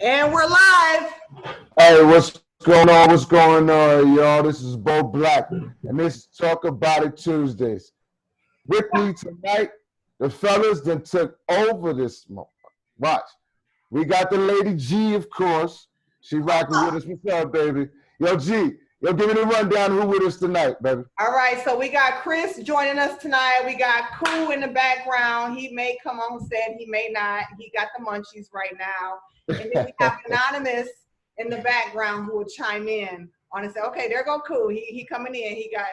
And we're live. Hey, what's going on? What's going on, y'all? This is Bo Black, and this is Talk About It Tuesdays. With me tonight, the fellas that took over this month. Watch. We got the lady G, of course. She rocking with us. What's up, baby? Yo, G, yo, give me the rundown who with us tonight, baby. All right, so we got Chris joining us tonight. We got Koo in the background. He may come on set, he may not. He got the munchies right now. And then we have Anonymous in the background who will chime in on and say, okay, there go Koo. He coming in. He got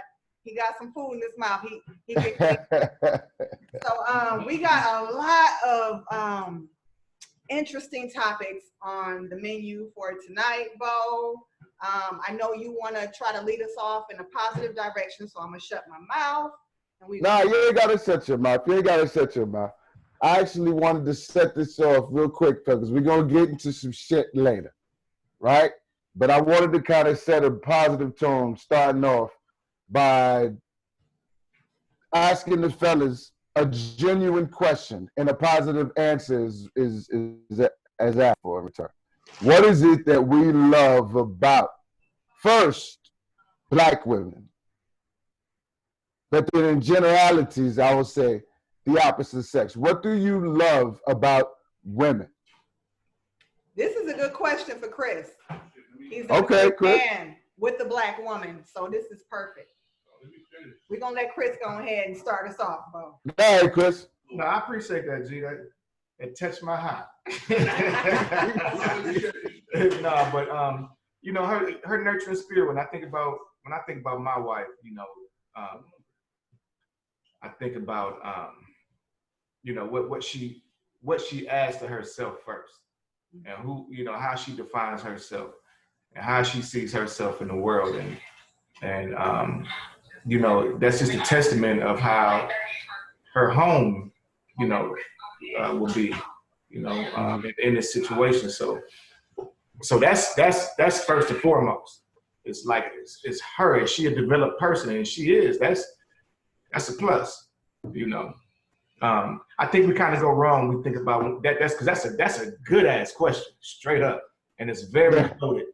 some food in his mouth. So we got a lot of interesting topics on the menu for tonight, Bo. I know you want to try to lead us off in a positive direction, so I'm going to shut my mouth. Nah, you ain't got to shut your mouth. You ain't got to shut your mouth. I actually wanted to set this off real quick because we're going to get into some shit later, right? But I wanted to kind of set a positive tone starting off by asking the fellas a genuine question, and a positive answer is as asked for in return. What is it that we love about, first, Black women? But then in generalities, I will say the opposite sex. What do you love about women? This is a good question for Chris. He's a man with the Black woman, so this is perfect. We're going to let Chris go ahead and start us off, Bo. Hey, Chris. No, I appreciate that, G. That touched my heart. No, but you know, her nurturing spirit. When I think about my wife, you know, I think about you know, what she adds to herself first, and who, you know, how she defines herself and how she sees herself in the world, and you know, that's just a testament of how her home, you know, will be, you know, in this situation. So that's first and foremost. It's like it's her. Is she a developed person? And she is. That's a plus, you know. I think we kind of go wrong. We think about that. That's because that's a good ass question, straight up, and it's very loaded.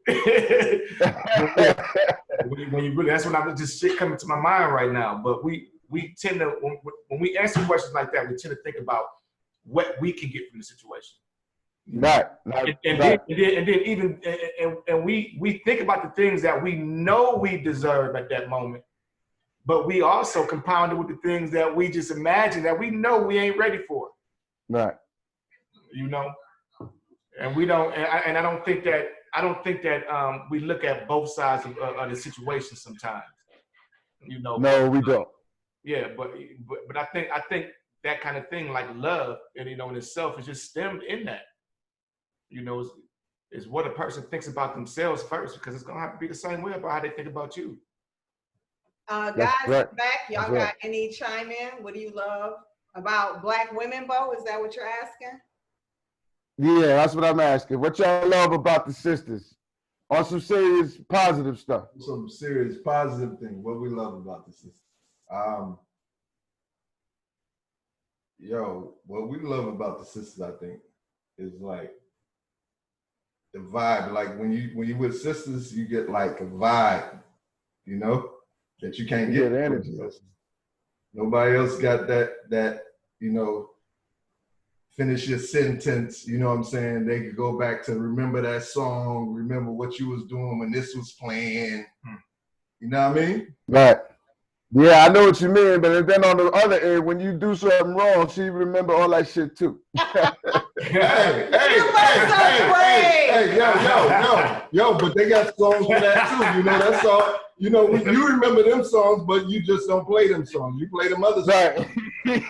When you really, that's when I'm just shit coming to my mind right now. But we tend to, when we answer questions like that, we tend to think about what we can get from the situation. Right. And then we think about the things that we know we deserve at that moment, but we also compound it with the things that we just imagine that we know we ain't ready for. Right. You know, and we don't. And I don't think that we look at both sides of the situation sometimes. You know. No, we don't. Yeah, but I think that kind of thing, like love, and you know, in itself, is just stemmed in that. You know, is what a person thinks about themselves first, because it's gonna have to be the same way about how they think about you. Guys, back, y'all got any chime in? What do you love about Black women, Bo? Is that what you're asking? Yeah, that's what I'm asking. What y'all love about the sisters? On some serious positive stuff. Some serious positive thing. What we love about the sisters. What we love about the sisters, I think, is like the vibe. Like when you with sisters, you get like a vibe, you know, that you can't get. Energy. Nobody else got that, you know, finish your sentence, you know what I'm saying? They could go back to remember that song, remember what you was doing when this was playing. You know what I mean? Right. Yeah, I know what you mean, but then on the other end, when you do something wrong, she remember all that shit too. Yo, but they got songs for that too. You know, that's all. You know, you remember them songs, but you just don't play them songs. You play them other songs. Right.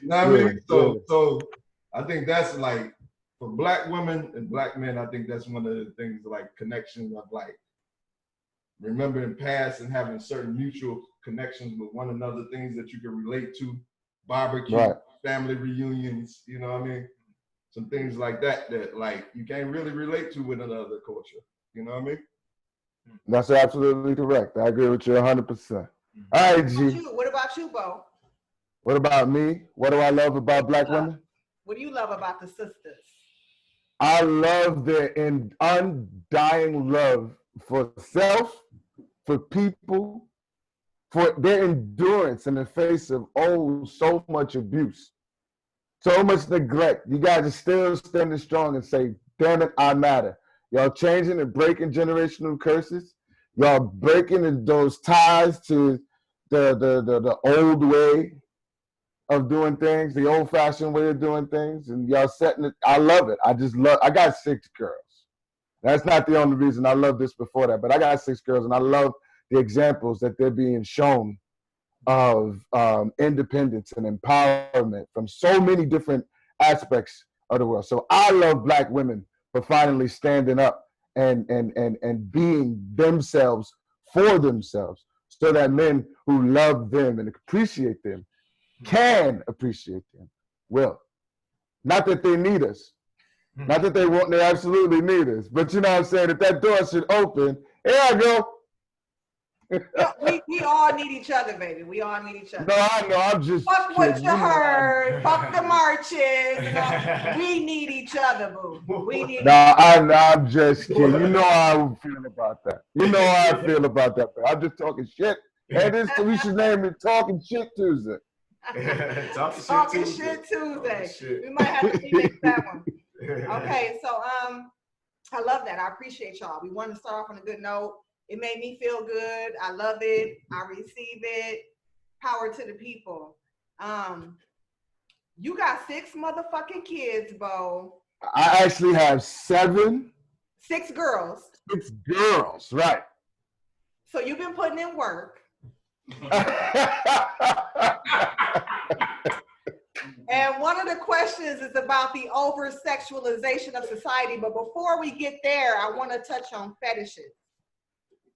You know what I mean? So I think that's like, for Black women and Black men, I think that's one of the things, like connections of like remembering past and having certain mutual connections with one another, things that you can relate to, barbecue, right. Family reunions, you know what I mean? Some things like that like you can't really relate to with another culture, you know what I mean? That's absolutely correct. I agree with you 100%. All right, G. What about you, Bo? What about me? What do I love about Black women? What do you love about the sisters? I love their undying love for self, for people, for their endurance in the face of so much abuse, so much neglect. You guys are still standing strong and say, damn it, I matter. Y'all changing and breaking generational curses. Y'all breaking those ties to the old way of doing things, the old-fashioned way of doing things, and y'all setting it. I love it. I got 6 girls. That's not the only reason I love this before that, but I got 6 girls, and I love the examples that they're being shown of independence and empowerment from so many different aspects of the world. So I love Black women for finally standing up and being themselves for themselves, so that men who love them and appreciate them can appreciate them. Well, not that they need us, not that they absolutely need us, but you know what I'm saying, if that door should open, here I go. Yeah, we all need each other, baby. We all need each other. No, I know. I'm just fuck what you heard. I'm, Fuck the marches. We need each other, boo. We need. No, I'm just kidding. You know how I feel about that. You know how I feel about that. I'm just talking shit. And we should name it Talking Shit Tuesday. Talking shit Tuesday. We might have to remix that one. Okay, so I love that. I appreciate y'all. We want to start off on a good note. It made me feel good. I love it. I receive it. Power to the people. You got 6 motherfucking kids, Bo. I actually have 7. 6 girls. 6 girls, right. So you've been putting in work. And one of the questions is about the over-sexualization of society. But before we get there, I want to touch on fetishes.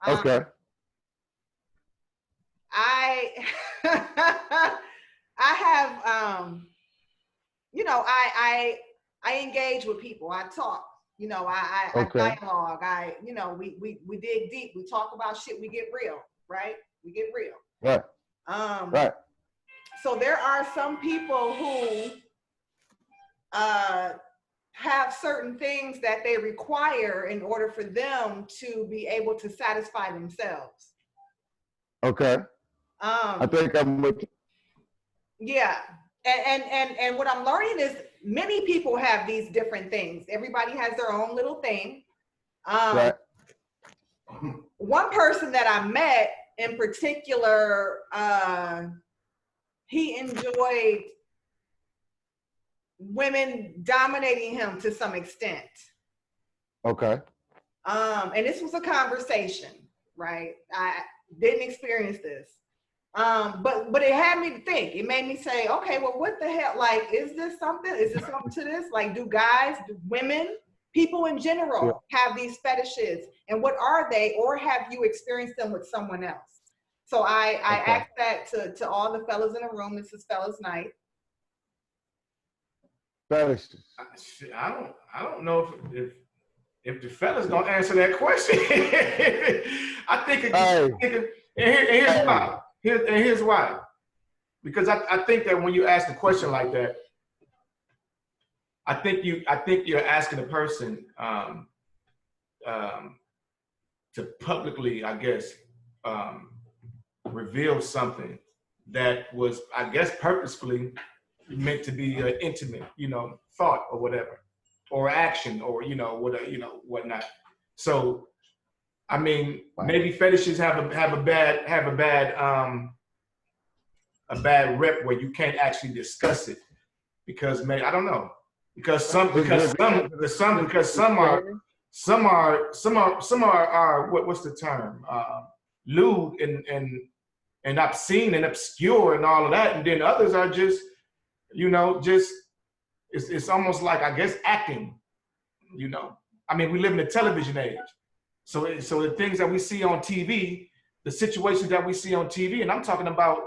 Okay. I have, you know, I engage with people. I talk. You know, I dialogue. You know, we dig deep. We talk about shit. We get real, right? We get real. Right. Right. So there are some people who have certain things that they require in order for them to be able to satisfy themselves. Okay. I think I'm with you. Yeah. And what I'm learning is many people have these different things. Everybody has their own little thing. Right. One person that I met in particular, he enjoyed women dominating him to some extent. Okay. And this was a conversation, right? I didn't experience this. But it had me to think. It made me say, okay, well, what the hell? Like, is this something? Is there something to this? Like, do guys, do women, people in general have these fetishes? And what are they? Or have you experienced them with someone else? So I asked that to all the fellas in the room. This is fellas night. Fetishes. I don't know if the fellas gonna answer that question. I think here's why. Because I think that when you ask a question like that, I think you're asking a person to publicly, I guess, reveal something that was, I guess, purposefully meant to be an intimate, thought or whatever, or action, or whatever, whatnot. So, I mean, maybe fetishes have a bad rep where you can't actually discuss it, because I don't know, because some are what's the term, lewd and obscene and obscure and all of that, and then others are just it's almost like, I guess, acting. I mean, we live in a television age, so the things that we see on TV, the situations that we see on TV, and I'm talking about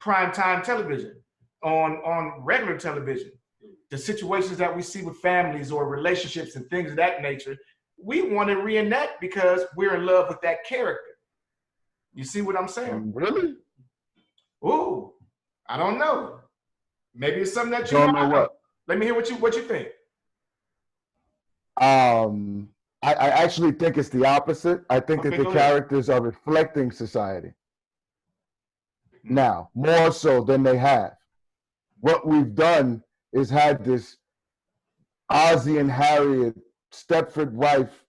primetime television, on regular television, the situations that we see with families or relationships and things of that nature, we want to reenact because we're in love with that character. You see what I'm saying? Really? Ooh, I don't know. Maybe it's something that you don't know what. Let me hear what you think. I actually think it's the opposite. I think that the characters are reflecting society now, more so than they have. What we've done is had this Ozzie and Harriet, Stepford wife,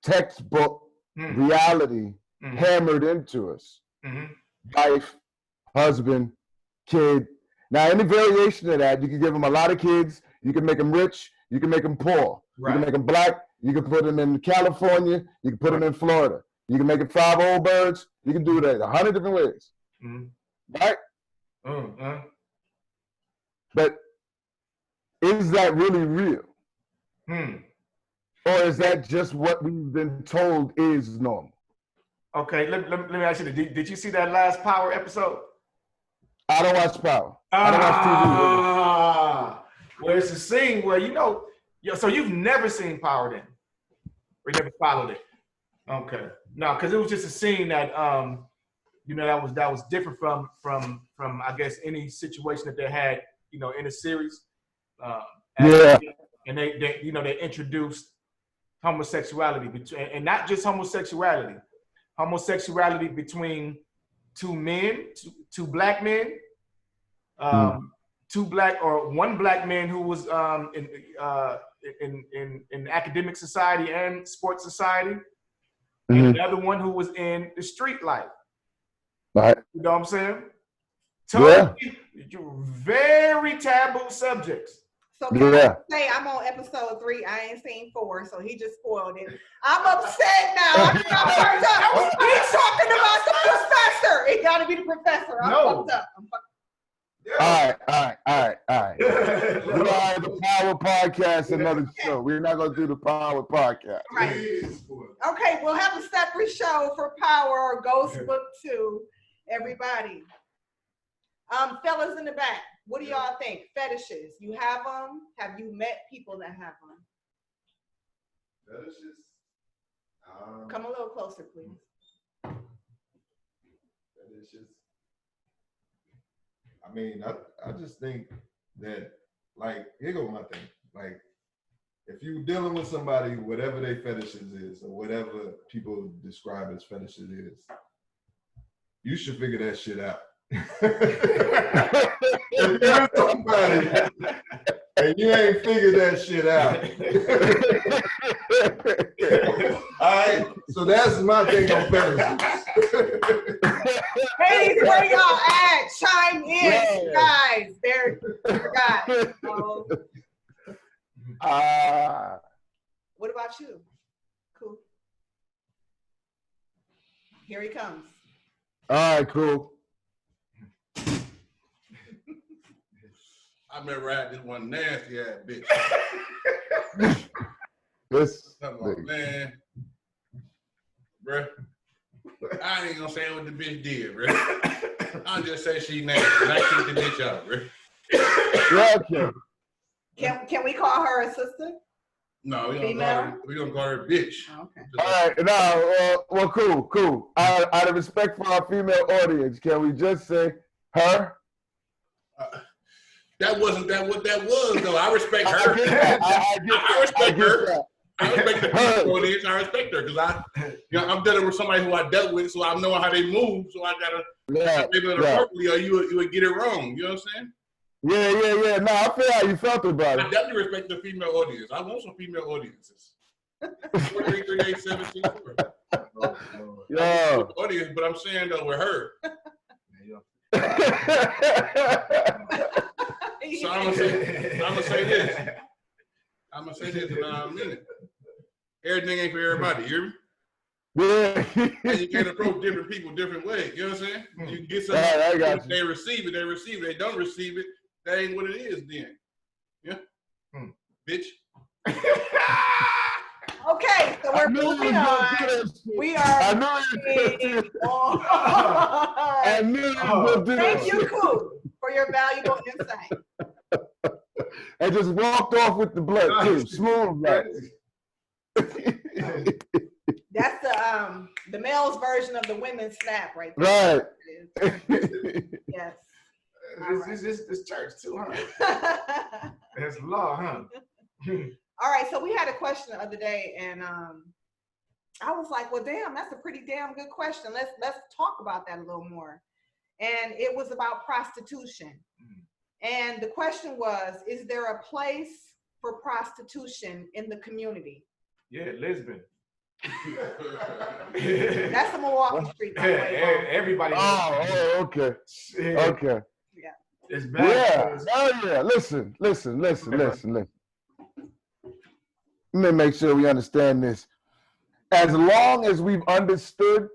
textbook reality hammered into us. Wife, husband, kid. Now, any variation of that, you can give them a lot of kids, you can make them rich, you can make them poor. Right. You can make them black, you can put them in California, you can put them in Florida. You can make it 5 old birds, you can do that 100 different ways. Right? But is that really real? Or is that just what we've been told is normal? Okay, let me ask you, did you see that last Power episode? I don't watch Power. I don't watch TV. Well, it's a scene where, so you've never seen Power then? Or never followed it? Okay. No, because it was just a scene that, that was different from I guess, any situation that they had, in a series. And they introduced homosexuality, and not just homosexuality between two men, two black men, one black man who was in academic society and sports society, and another one who was in the street life. Right. You know what I'm saying? Totally, very taboo subjects. So can I say I'm on episode 3? I ain't seen 4, so he just spoiled it. I'm upset now. He's talking about the professor. It got to be the professor. I'm fucked up. All right. We are the Power Podcast, another show. We're not going to do the Power Podcast. Right. Okay, we'll have a separate show for Power or Ghost Book 2, everybody. Fellas in the back, what do y'all think? Fetishes, you have them? Have you met people that have them? Fetishes? Come a little closer, please. Fetishes. I mean, I just think that, like, here go my thing. Like, if you're dealing with somebody, whatever their fetishes is, or whatever people describe as fetishes is, you should figure that shit out. If you're somebody and you ain't figured that shit out. All right, so that's my thing on fetishes. Ladies, where y'all at? Chime in, guys. There, guys. What about you? Cool. Here he comes. All right, cool. I remember I had this one nasty ass bitch. Man, bruh. I ain't gonna say what the bitch did, bruh. I'll just say she nasty. And I kicked the bitch out, bruh. Can we call her a sister? No, we gonna call her a bitch. Okay. All right, now, well, cool. Out of respect for our female audience, can we just say her? That wasn't what that was, though. I respect her. I respect her. I respect the people audience. I respect her because I'm dealing with somebody who I dealt with, so I know how they move. So I gotta maybe appropriately, or you would get it wrong. You know what I'm saying? Yeah. No, I feel how you felt about it. I definitely respect the female audience. I want some female audiences. 4338-17. Yo. Audience, but I'm saying though with her. So I'm gonna say this. I'm gonna say this, and I mean it. Everything ain't for everybody. You hear me? Yeah. And you can approach different people different ways. You know what I'm saying? You can get something. They receive it. They receive it. They don't receive it. That ain't what it is. Then, yeah, bitch. Okay, so we're moving on. We are. I knew you were gonna do Thank you, Koo, for your valuable insight. And just walked off with the blood too, smooth like. That's the male's version of the women's snap, right there. Right. Yes. It's church too, huh? That's law, huh? All right, so we had a question the other day, and I was like, well, damn, that's a pretty damn good question. Let's talk about that a little more. And it was about prostitution. And the question was, is there a place for prostitution in the community? Yeah, Lisbon. That's the Milwaukee Street. By the way, everybody. Oh, okay. Okay. Yeah. It's bad. Yeah. Oh, yeah. Listen. Let me make sure we understand this. As long as we've understood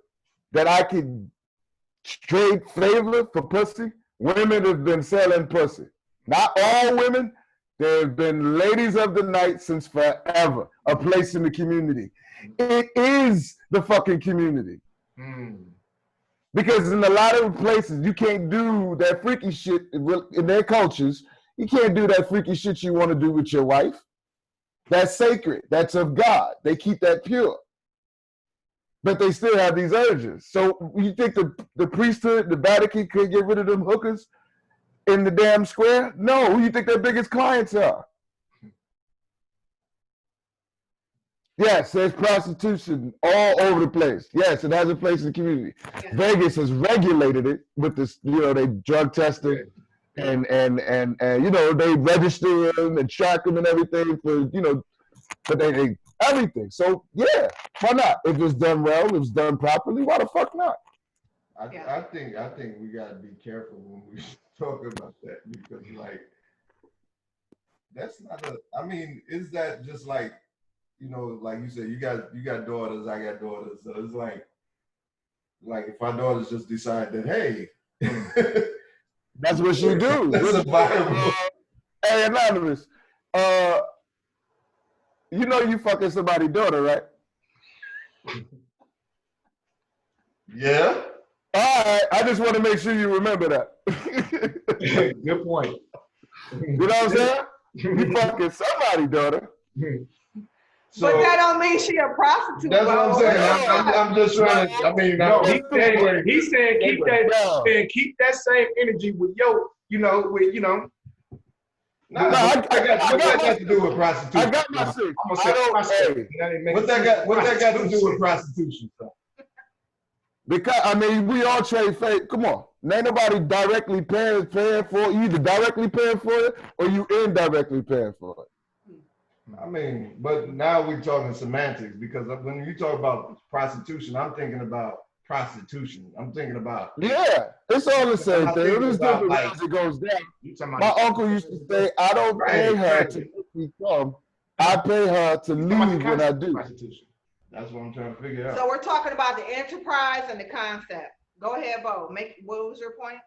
that I could trade favor for pussy, women have been selling pussy. Not all women. There have been ladies of the night since forever, a place in the community. It is the fucking community. Because in a lot of places, you can't do that freaky shit in their cultures. You can't do that freaky shit you want to do with your wife. That's sacred. That's of God. They keep that pure. But they still have these urges. So you think the priesthood, the Vatican could get rid of them hookers in the damn square? No. Who you think their biggest clients are? Yes, there's prostitution all over the place. Yes, it has a place in the community. Yeah. Vegas has regulated it with this, they drug testing and they register them and track them and everything for, but they everything. So yeah, why not? If it's done well, if it's done properly, why the fuck not? I think we gotta be careful when we talk about that, because that's not is that just like like you said, you got daughters, I got daughters, so it's like if our daughters just decide that, hey, that's what you do. That's a Bible. Hey, Anonymous, you fucking somebody's daughter, right? Yeah. All right, I just want to make sure you remember that. Good point. You know what I'm saying? You fucking somebody's daughter. So, but that don't mean she a prostitute. That's what I'm saying. I'm just trying to. No, Anyway, he said keep that same energy with what that got to do with prostitution? I got my shit. What that got to do with prostitution? Because we all trade faith. Come on, ain't nobody directly paying for it. You either directly paying for it or you indirectly paying for it. But now we're talking semantics, because when you talk about prostitution, I'm thinking about prostitution. I'm thinking about it's all the same thing. It is different as it goes down. My uncle used to say, "I don't pay her to make me come. I pay her to leave when I do." That's what I'm trying to figure out. So we're talking about the enterprise and the concept. Go ahead, Bo. What was your point?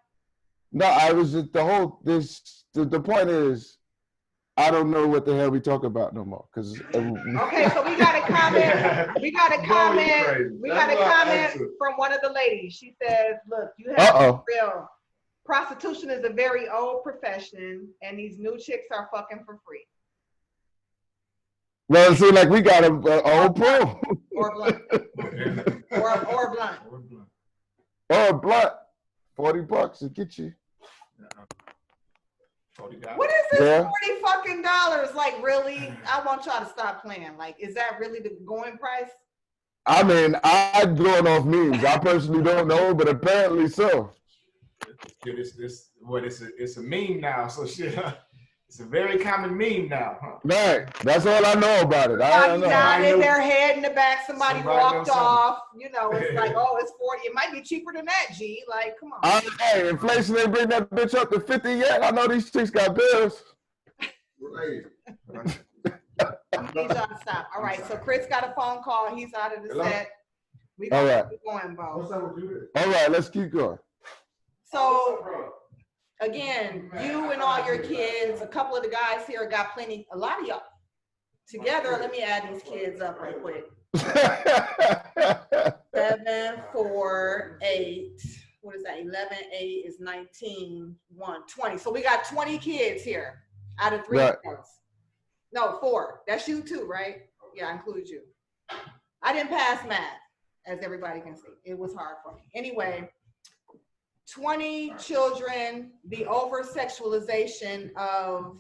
No, I was just the point is, I don't know what the hell we talk about no more. Okay, so we got a comment. We got a comment from one of the ladies. She says, "Look, you have to be real. Prostitution is a very old profession, and these new chicks are fucking for free." Well, it seems like we got an old pro. Or blunt. or blunt. Or a blunt. $40 to get you. What is this $40 fucking dollars? Like, really? I want y'all to stop playing. Like, is that really the going price? I'm going off memes. I personally don't know, but apparently so. It's a meme now, so shit. It's a very common meme now, huh? Right. That's all I know about it. I don't know. Nodding their head in the back, somebody walked off. It's like, oh, it's 40. It might be cheaper than that, G. Like, come on. Hey, inflation ain't bring that bitch up to 50 yet. I know these chicks got bills. Right. I need y'all to stop. All right, so Chris got a phone call. He's out of the set. We all gotta right. keep going, Bo. What's up with you? All right, let's keep going. So, again, you and all your kids, a couple of the guys here got plenty, a lot of y'all together. Let me add these kids up right quick. 7, 4, 8. What is that? 11, 8 is 19, 1, 20. So we got 20 kids here out of 3 kids. No, 4. That's you too, right? Yeah, I included you. I didn't pass math, as everybody can see. It was hard for me. Anyway, 20 children, the oversexualization of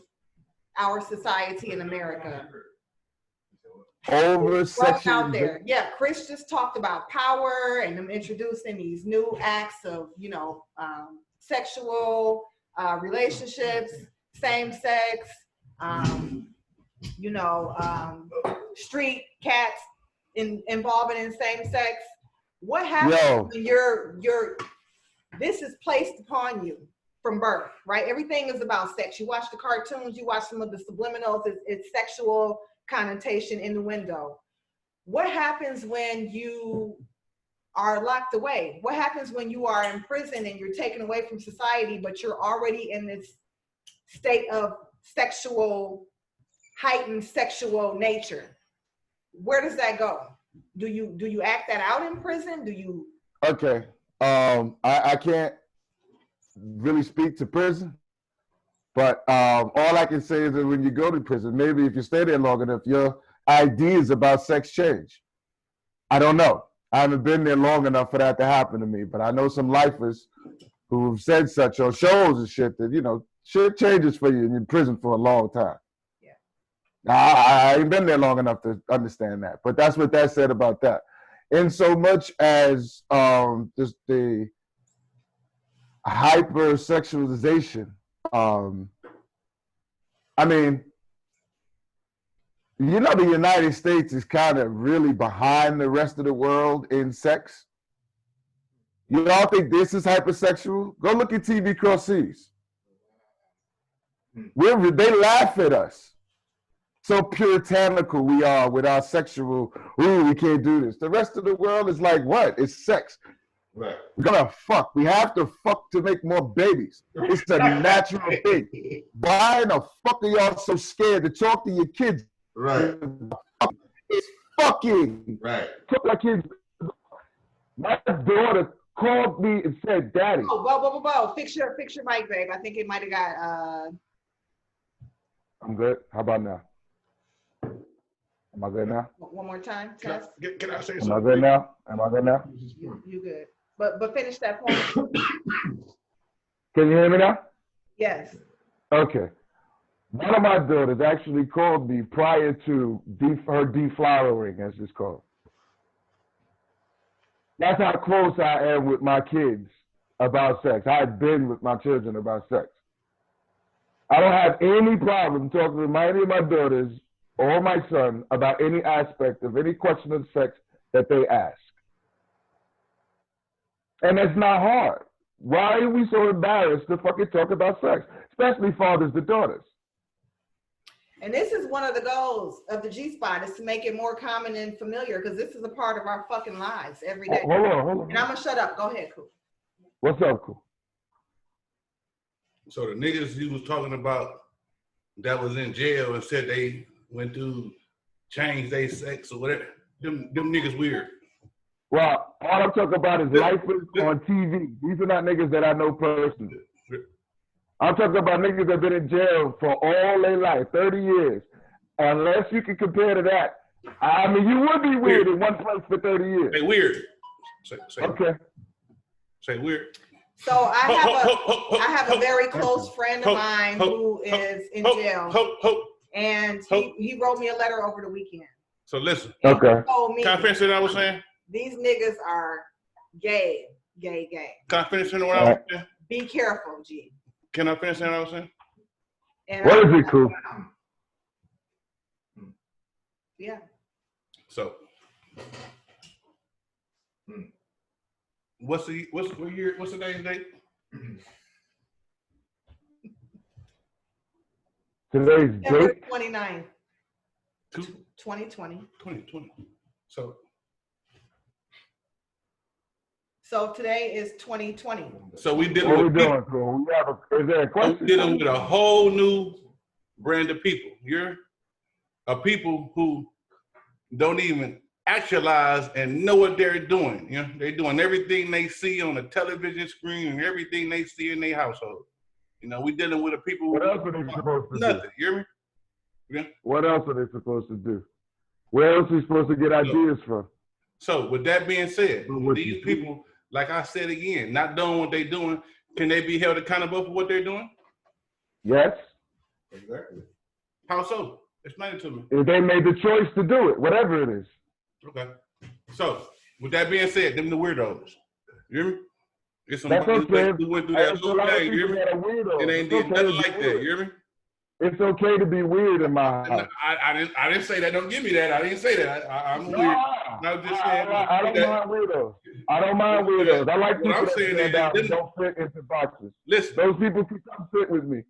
our society in America. Broke out there. Yeah, Chris just talked about power and them introducing these new acts of, you know, sexual relationships, same sex, you know, street cats involving in same sex. What happens when this is placed upon you from birth, right? Everything is about sex. You watch the cartoons, you watch some of the subliminals, it's sexual connotation in the window. What happens when you are locked away? What happens when you are in prison and you're taken away from society, but you're already in this state of heightened sexual nature? Where does that go? Do you act that out in prison? Do you? Okay. I can't really speak to prison, but all I can say is that when you go to prison, maybe if you stay there long enough, your ideas about sex change. I don't know. I haven't been there long enough for that to happen to me, but I know some lifers who've said such on shows and shit that, you know, shit changes for you in prison for a long time. Yeah. I ain't been there long enough to understand that, but that's what that said about that. In so much as just the hypersexualization, I mean, you know, the United States is kind of really behind the rest of the world in sex. You all think this is hypersexual? Go look at TV Cross Seas. They laugh at us. So puritanical we are with our sexual, ooh, we can't do this. The rest of the world is like, what? It's sex. Right. We're gonna fuck. We have to fuck to make more babies. It's a natural thing. Why in the fuck are y'all so scared to talk to your kids? Right. It's fucking. Right. Talk to my kids. My daughter called me and said, "Daddy." Oh, whoa. Fix your mic, babe. I think it might have got. I'm good. How about now? Am I good now? One more time. Test. Can I say Am something? I good now? Am I good now? You good. But finish that point. Can you hear me now? Yes. Okay. One of my daughters actually called me prior to her deflowering, as it's called. That's how close I am with my kids about sex. I've been with my children about sex. I don't have any problem talking to any of my daughters or my son about any aspect of any question of sex that they ask. And it's not hard. Why are we so embarrassed to fucking talk about sex? Especially fathers to daughters. And this is one of the goals of the G-Spot, is to make it more common and familiar, because this is a part of our fucking lives every day. Hold on. And I'm gonna shut up. Go ahead, Cool. What's up, Cool? So the niggas you was talking about that was in jail and said they went to change their sex or whatever, them niggas weird. Well, all I'm talking about is lifers on TV. These are not niggas that I know personally. I'm talking about niggas that have been in jail for all their life, 30 years. Unless you can compare to that. I mean, you would be weird in one place for 30 years. Say weird. Say, okay. Say weird. So I have a very close friend of mine who is in jail. And he wrote me a letter over the weekend. So listen. Okay. Can I finish what I was saying? These niggas are gay. Can I finish what I was saying? Be careful, G. Can I finish what I was saying? And what is it, Cool? Yeah. So, what's the today's date? Today's date? 29th. 2020. 2020. So today is 2020. So we did. What are we doing, Cool? Is there a question? We're dealing with a whole new brand of people. You're a people who don't even actualize and know what they're doing. You know, they're doing everything they see on the television screen and everything they see in their household. You know, we're dealing with a people. What else are they supposed to nothing. do? You hear me? Yeah. What else are they supposed to do? Where else are we supposed to get ideas from? So with that being said, these people like I said again, not doing what they're doing, can they be held accountable for what they're doing? Yes. Exactly. How so? Explain it to me. If they made the choice to do it, whatever it is. Okay. So, with that being said, them the weirdos. You hear me? It's some That's buddies okay. who went through that It's a whole lot of thing. You people hear me? that are weirdos. And they It's did okay nothing to be like that. weird. You hear me? It's okay to be weird in my And house. I didn't say that. Don't give me that. I didn't say that. I'm No, weird. I was just saying. I don't mind weirdos. I don't mind weirdos. I like people that stand out and don't fit into boxes. Listen, Those people can come sit with me.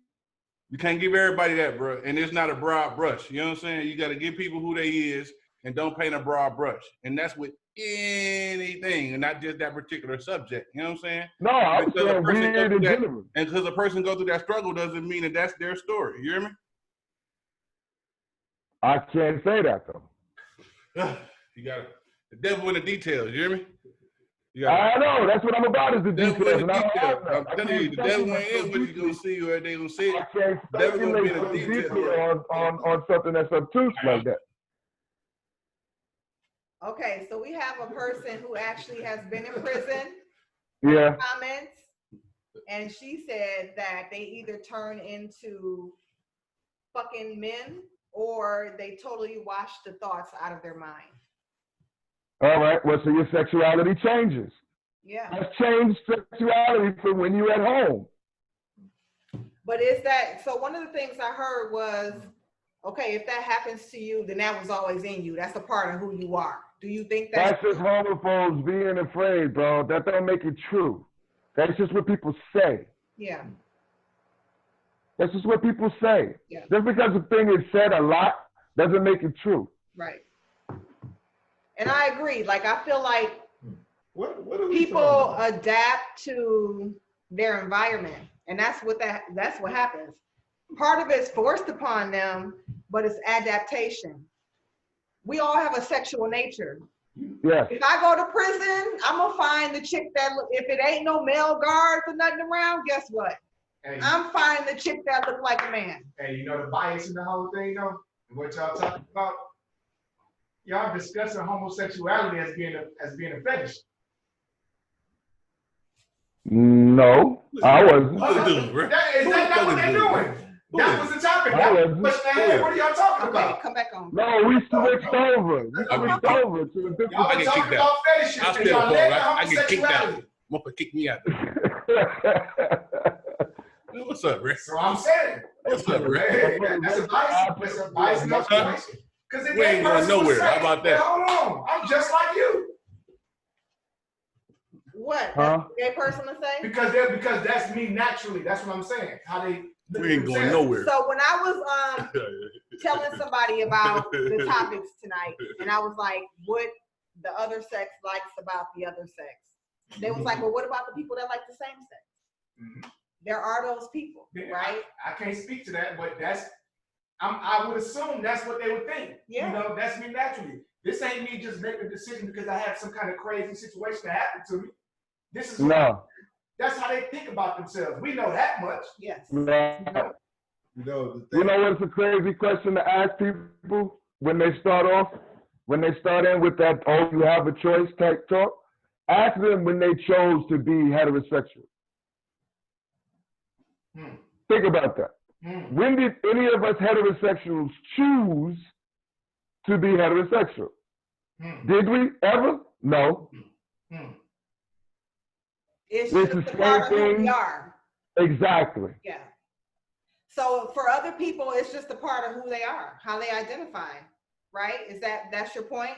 you can't give everybody that, bro. And it's not a broad brush. You know what I'm saying? You got to give people who they is and don't paint a broad brush. And that's with anything and not just that particular subject. You know what I'm saying? No, I'm Because a saying person weird go in through that- general. And because a person go through that struggle doesn't mean that that's their story. You hear me? I can't say that though. You got the devil in the details. You hear me? You I know. That's what I'm about is the devil details. in the And I don't details. have that. I'm telling you, the devil ain't in what you gonna see or they gonna see. I can't Devil gonna be in speculate the so details. deeply on something that's obtuse like that. Okay, so we have a person who actually has been in prison. Yeah. Comments, and she said that they either turn into fucking men or they totally wash the thoughts out of their mind. All right. Well, so your sexuality changes. Yeah. Let's change sexuality from when you're at home. But is that so? One of the things I heard was, okay, if that happens to you, then that was always in you. That's a part of who you are. Do you think That's just homophobes being afraid, bro. That don't make it true. That's just what people say. Yeah. That's just what people say. Yeah. Just because a thing is said a lot doesn't make it true. Right. And I agree. Like, I feel like What are we people talking about? adapt to their environment, and that's what happens. Part of it's forced upon them, but it's adaptation. We all have a sexual nature. Yes. If I go to prison, I'm gonna find the chick that if it ain't no male guards or nothing around, guess what? Hey, I'm finding the chick that look like a man. hey, you know the bias in the whole thing though? What y'all talking about? Y'all discussing homosexuality as being a fetish. No, I wasn't. What you doing, bro? Is that not what they're doing? That was the topic. I That was wasn't. question ahead. What are y'all talking Okay, about? come back on. No, we switched over. We switched over to a different. Y'all I been get talking kicked about fetishes I'll and stay y'all up, led bro. to I get kicked out. homosexuality. Motherfucker kick me out. What's up, bro? So I'm saying, What's up, bro? hey, that's a bias. That's a bias in observation. Because if We ain't that going person was nowhere. How saying, about that? Hold on, I'm just like you. What? Huh? That's a gay person to say? Because that's me naturally. That's what I'm saying. How they look We at ain't going themselves. nowhere. So when I was telling somebody about the topics tonight, and I was like, what the other sex likes about the other sex, they was like, well, what about the people that like the same sex? Mhm. There are those people, Yeah, right? I can't speak to that, but I would assume that's what they would think. Yeah. You know, that's me naturally. This ain't me just making a decision because I have some kind of crazy situation that happened to me. This is No. that's how they think about themselves. We know that much. Yes. No. You know, the You thing, know what's a crazy question to ask people when they start off? When they start in with that, oh, you have a choice type talk? Ask them when they chose to be heterosexual. Hmm. Think about that. Hmm. When did any of us heterosexuals choose to be heterosexual? Hmm. Did we ever? No. Hmm. It's It's just the a part of same who we thing. are. Exactly. Yeah. So for other people, it's just a part of who they are, how they identify, right? That's your point?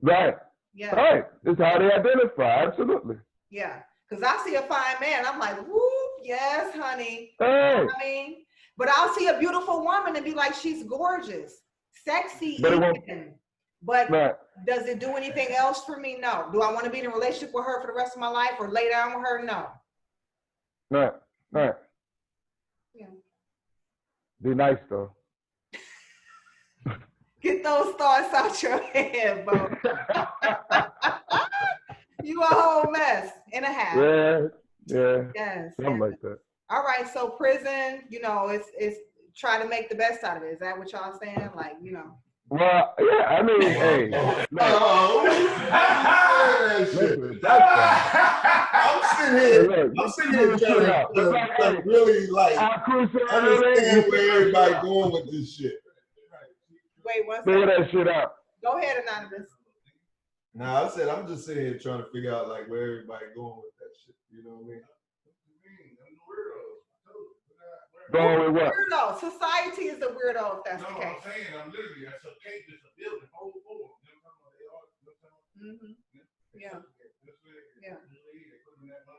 Right. Yeah. Right. It's how they identify. Absolutely. Yeah. Because I see a fine man, I'm like, whoop, yes, honey. Hey. I mean, but I'll see a beautiful woman and be like, she's gorgeous, sexy, But it won't- even. But Right. does it do anything else for me? No. Do I want to be in a relationship with her for the rest of my life or lay down with her? No. Right. Right. Yeah. Be nice though. Get those thoughts out your head, bro. You a whole mess and a half. Yeah. Yeah. Yes. Something yes. like that. All right. So prison, it's try to make the best out of it. Is that what y'all saying? Like, Well, yeah, I mean, hey, listen, that's I'm look, sitting here trying to really like understand where everybody going with this shit. Wait, one figure second. that shit out. Go ahead, Anonymous. Nah, I said I'm just sitting here trying to figure out like where everybody going with that shit. You know what I mean? Going with what? Weirdo. Society is a weirdo if that's No, the I'm case. saying I'm literally that's a cake, it's a building, whole floor. Mm-hmm. Yeah. Yeah.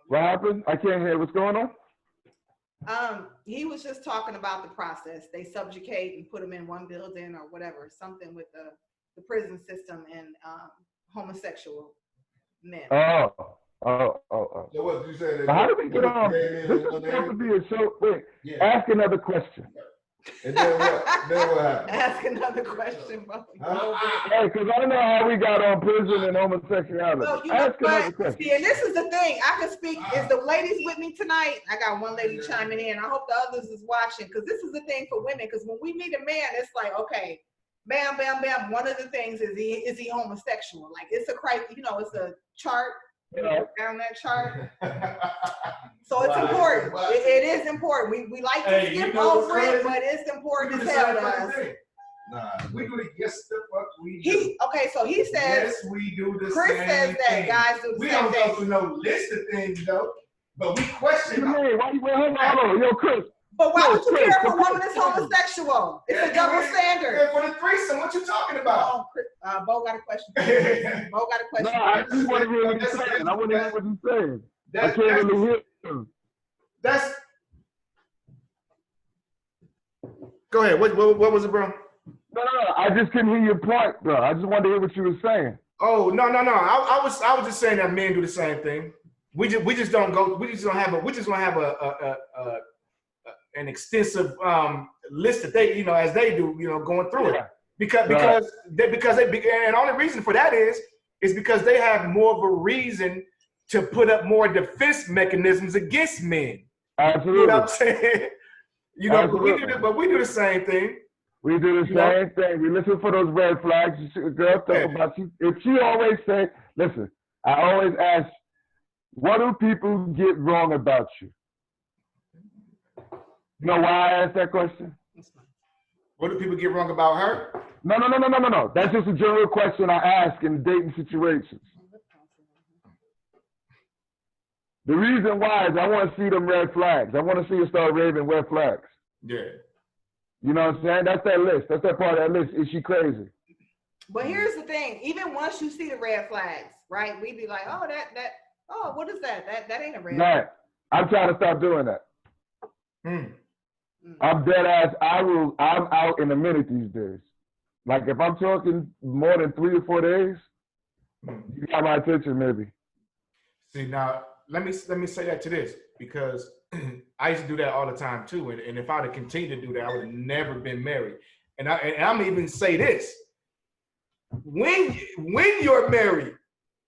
What happened? I can't hear what's going on. He was just talking about the process. They subjugate and put them in one building or whatever, something with the prison system and homosexual men. Oh. So what you say? How did we get on? This is supposed to be a show. Wait, ask another question. And then what? Then what happened? Ask another question, bro. Hey, because I know how we got on prison and homosexuality. So you know Ask another what? question. See, and this is the thing. I can speak. Is the ladies with me tonight? I got one lady chiming in. I hope the others is watching because this is the thing for women. Because when we meet a man, it's like, okay, bam, bam, bam. One of the things is he homosexual? Like it's a it's a chart. Down that chart. So it's important. It is important. We like to skip over it, but it's important as hell to us. Nah, We do the yes the fuck we do. So he says, Yes, we do the Chris same says that thing. guys do the We same don't thing. go through no list of things though, but we question them. Hey, why you hold on, yo, Chris. But why would you Chris, care if a woman is homosexual? It's a double standard. And for the threesome, what you talking about? Oh, Bo got a question. Bo got a question. No, I just want to hear what he's saying. I want to hear what he's saying. I can't really hear him. That's. Go ahead. What was it, bro? No, I just couldn't hear your point, bro. I just wanted to hear what you were saying. Oh no. I was just saying that men do the same thing. We just don't have an extensive list that they as they do going through it because and only reason for that is because they have more of a reason to put up more defense mechanisms against men. Absolutely. You know what I'm saying? But we do the same thing. We do the same thing. We listen for those red flags. Girl talk about if she always say, listen, I always ask, what do people get wrong about you? You know why I asked that question? What do people get wrong about her? No. That's just a general question I ask in dating situations. The reason why is I want to see them red flags. I want to see her start raving red flags. Yeah. You know what I'm saying? That's that list. That's that part of that list. Is she crazy? But here's the thing. Even once you see the red flags, right? We'd be like, oh, what is that? That ain't a red flag. Right. I'm trying to stop doing that. I'm dead ass. I'm out in a minute these days. Like if I'm talking more than 3 or 4 days, you got my attention maybe. See now, let me say that to this because I used to do that all the time too, and if I'd have continued to do that, I would have never been married. And I'm even say this: when you're married,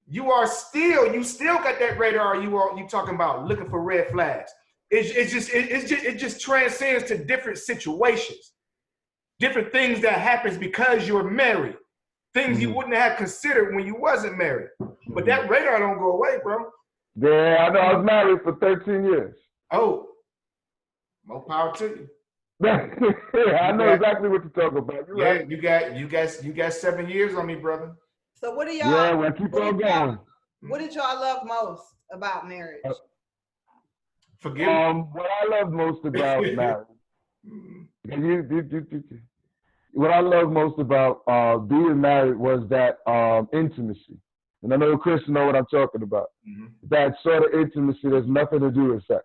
you still got that radar. You talking about looking for red flags. It just transcends to different situations, different things that happens because you're married, things you wouldn't have considered when you wasn't married. But that radar don't go away, bro. Yeah, I know. I was married for 13 years. Oh, more power to you. I know exactly what you're talking about. You're right. You got 7 years on me, brother. So what do y'all? Yeah, well, keep on going. What did y'all love most about marriage? Forgive me. What I love most about marriage. What I love most about being married was that intimacy. And I know Chris know what I'm talking about. That sort of intimacy that's nothing to do with sex.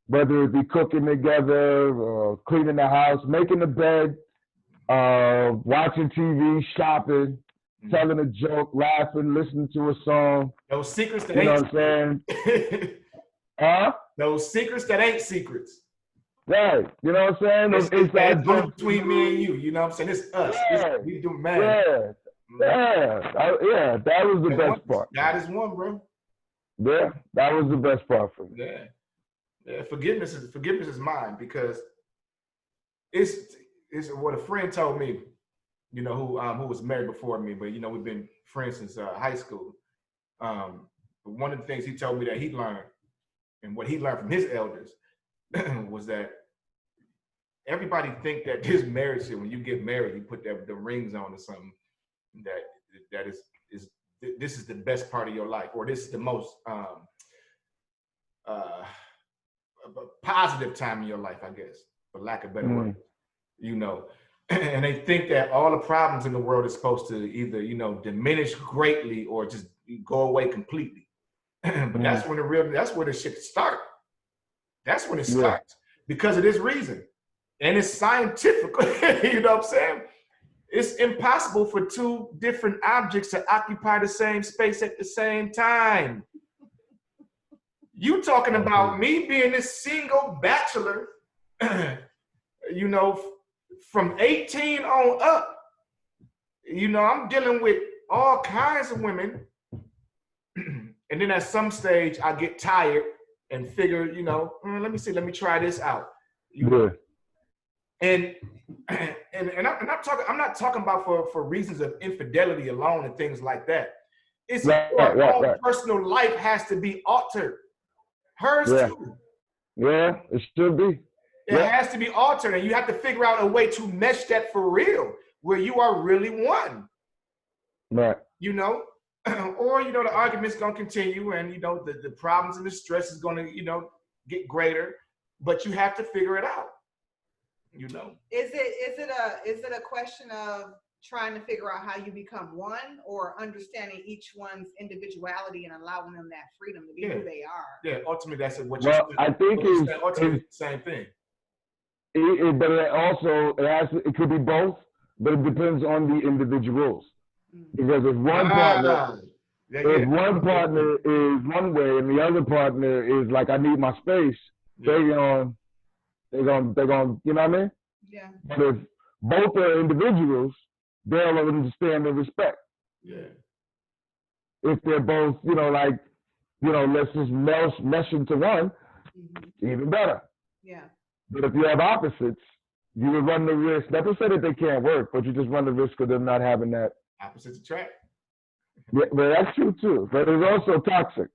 Whether it be cooking together, or cleaning the house, making the bed, watching TV, shopping, telling a joke, laughing, listening to a song. Those secrets that you know ain't what I'm saying? Those secrets that ain't secrets. Right. You know what I'm saying? Those inside jokes between me and you. You know what I'm saying? It's us. Yeah. We do man. Yeah. That was the best part. God is one, bro. Yeah, that was the best part for me. Yeah. Forgiveness is mine because it's what a friend told me. you know, who was married before me, but you know, we've been friends since high school. But one of the things he told me that he learned, and what he learned from his elders, was that everybody think that this marriage shit, when you get married, you put the rings on or something, that this is the best part of your life, or this is the most positive time in your life, I guess, for lack of better word, you know. And they think that all the problems in the world is supposed to either, you know, diminish greatly or just go away completely. But that's when that's where the shit starts. That's when it starts, because of this reason. And it's scientific, you know what I'm saying? It's impossible for two different objects to occupy the same space at the same time. You talking about me being this single bachelor, you know, from 18 on up. You know, I'm dealing with all kinds of women. And then at some stage, I get tired and figure, you know, let me try this out. You know? And I'm not talking about for reasons of infidelity alone and things like that. It's your own personal life has to be altered. Hers too. Yeah, it should be. It has to be altered, and you have to figure out a way to mesh that for real, where you are really one. Right. You know, or you know, the argument's gonna continue, and you know, the problems and the stress is gonna, you know, get greater, but you have to figure it out. You know. Is it a question of trying to figure out how you become one, or understanding each one's individuality and allowing them that freedom to be who they are? Yeah, ultimately that's what you're saying. I think it's the same thing. But it also it could be both, but it depends on the individuals. Because if one partner is one way and the other partner is like, I need my space, they're gonna, you know what I mean? Yeah. But if both are individuals, they'll understand and respect. Yeah. If they're both, you know, like, you know, let's just mesh into one, even better. Yeah. But if you have opposites, you would run the risk, not to say that they can't work, but you just run the risk of them not having that. Opposites attract. Yeah, but that's true too. But it's also toxic.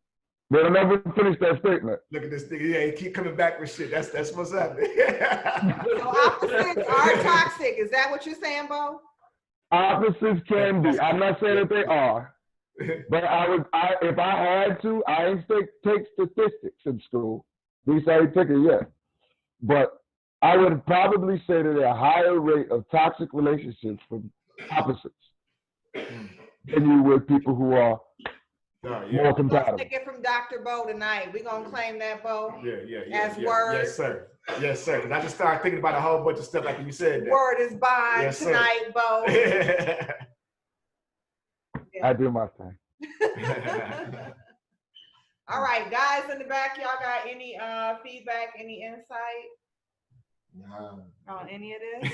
They'll never finish that statement. Look at this thing. Yeah, he keep coming back with shit. That's what's happening. So opposites are toxic. Is that what you're saying, Bo? Opposites can be. I'm not saying that they are. But if I had to, I ain't take statistics in school. At least I ain't took it yet. But I would probably say that a higher rate of toxic relationships from opposites than you would people who are more compatible. We're gonna take it from Dr. Bo tonight. We're gonna claim that, Bo. As word. Yes, sir. Yes, sir. Because I just started thinking about a whole bunch of stuff like you said that. Word is bond tonight, Bo. I do my thing. All right, guys in the back, y'all got any feedback, any insight on any of this?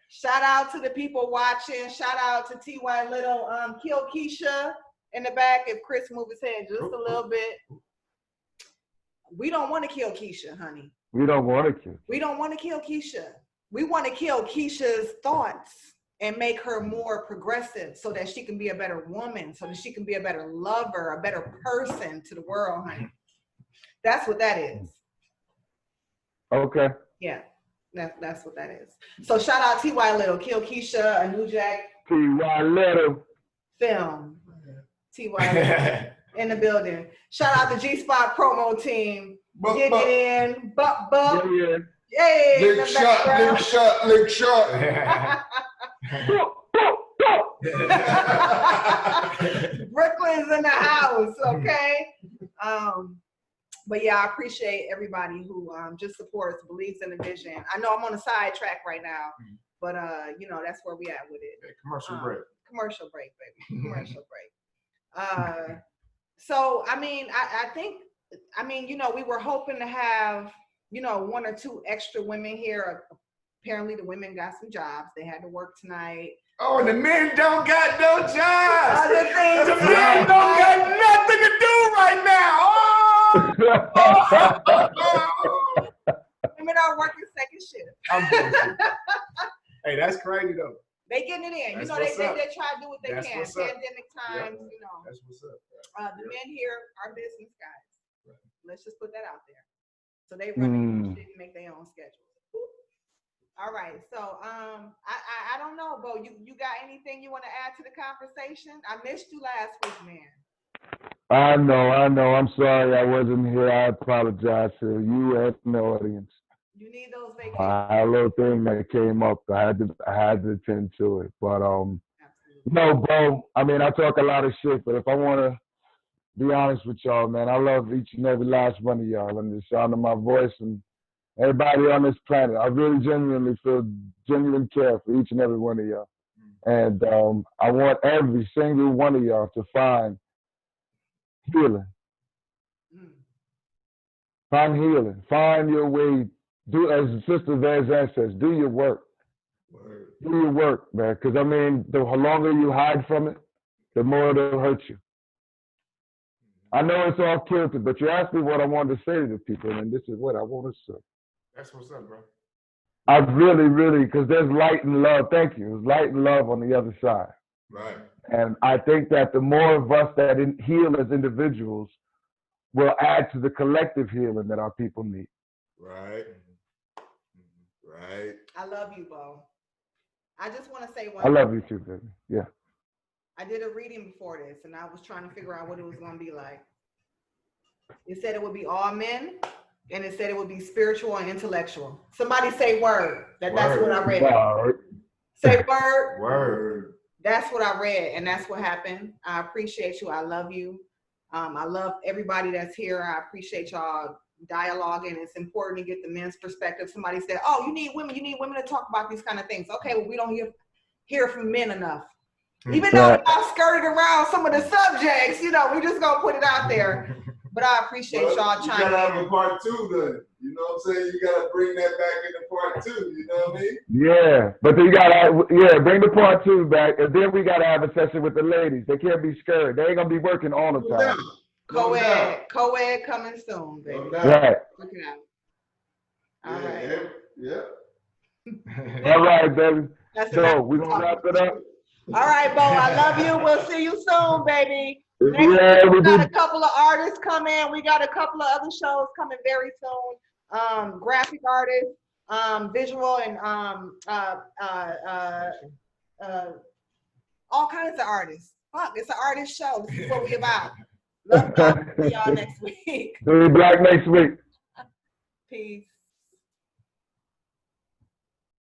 Shout out to the people watching. Shout out to T.Y. Little. Kill Keisha in the back. If Chris move his head just a little bit. We don't want to kill Keisha, honey. We don't want to kill. We don't want to kill Keisha. We want to kill Keisha's thoughts and make her more progressive so that she can be a better woman, so that she can be a better lover, a better person to the world, honey. That's what that is. Okay. Yeah, that's what that is. So shout out T.Y. Little, Kill Keisha, a New Jack T.Y. Little film. T.Y. Little in the building. Shout out the G-Spot promo team. Get it in. Yeah. Yay! Lick shot. Brooklyn's in the house, okay? But yeah, I appreciate everybody who just supports, believes in the vision. I know I'm on a sidetrack right now, but you know, that's where we at with it. Commercial break. Commercial break, baby. Commercial break. So I mean, I think, you know, we were hoping to have, you know, 1 or 2 extra women here. Apparently the women got some jobs. They had to work tonight. Oh, and the men don't got no jobs. Other things The men don't got nothing to do right now. Women are working second shift. I'm bullshit. Hey, that's crazy though. They getting it in. That's You know, what's they up. try to do what they That's can. what's up. Pandemic times, you know. That's what's up. The men here are business guys. Right. Let's just put that out there. So they run their shit and make their own schedules. All right. So I don't know, Bo. You got anything you want to add to the conversation? I missed you last week, man. I know. I'm sorry I wasn't here. I apologize to you and the audience. You need those vacations. I had a little thing that came up. I had to attend to it. But Absolutely. no, Bo. I mean, I talk a lot of shit, but if I want to be honest with y'all, man, I love each and every last one of y'all, and the sound of my voice and everybody on this planet. I really genuinely feel genuine care for each and every one of y'all. And I want every single one of y'all to find healing. Find healing. Find your way. Do, as Sister Van says, do your work. Word. Do your work, man. Because, I mean, the longer you hide from it, the more it'll hurt you. I know it's all kilter, but you asked me what I wanted to say to the people, and this is what I want to say. That's what's up, bro. I really, because there's light and love. Thank you. There's light and love on the other side. Right. And I think that the more of us that heal as individuals will add to the collective healing that our people need. Right. Right. I love you, Bo. I just want to say one I thing. love you too, baby. Yeah. I did a reading before this, and I was trying to figure out what it was going to be like. It said it would be all men, and it said it would be spiritual and intellectual. Somebody say word. That's what I read. Word. Say word. Word. That's what I read, and that's what happened. I appreciate you. I love you. I love everybody that's here. I appreciate y'all dialoguing. It's important to get the men's perspective. Somebody said, oh, you need women to talk about these kind of things. Okay, well, we don't hear from men enough. Even though y'all skirted around some of the subjects, you know, we just gonna put it out there. But I appreciate y'all You chiming gotta have in. a part two then. You know what I'm saying? You gotta bring that back into part two. You know what I mean? Yeah, but you gotta, bring the part two back, and then we gotta have a session with the ladies. They can't be scared. They ain't gonna be working all the time. Co-ed coming soon, baby. Right. Look it out. All right. Yeah. All right, baby. That's So enough. we gonna wrap it up. All right, Bo. I love you. We'll see you soon, baby. Next Yeah, week, we got do. a couple of artists coming. We got a couple of other shows coming very soon. Graphic artists, visual, and all kinds of artists. Fuck, it's an artist show. This is what we about. Love y'all. See y'all next week. Be black next week. Peace.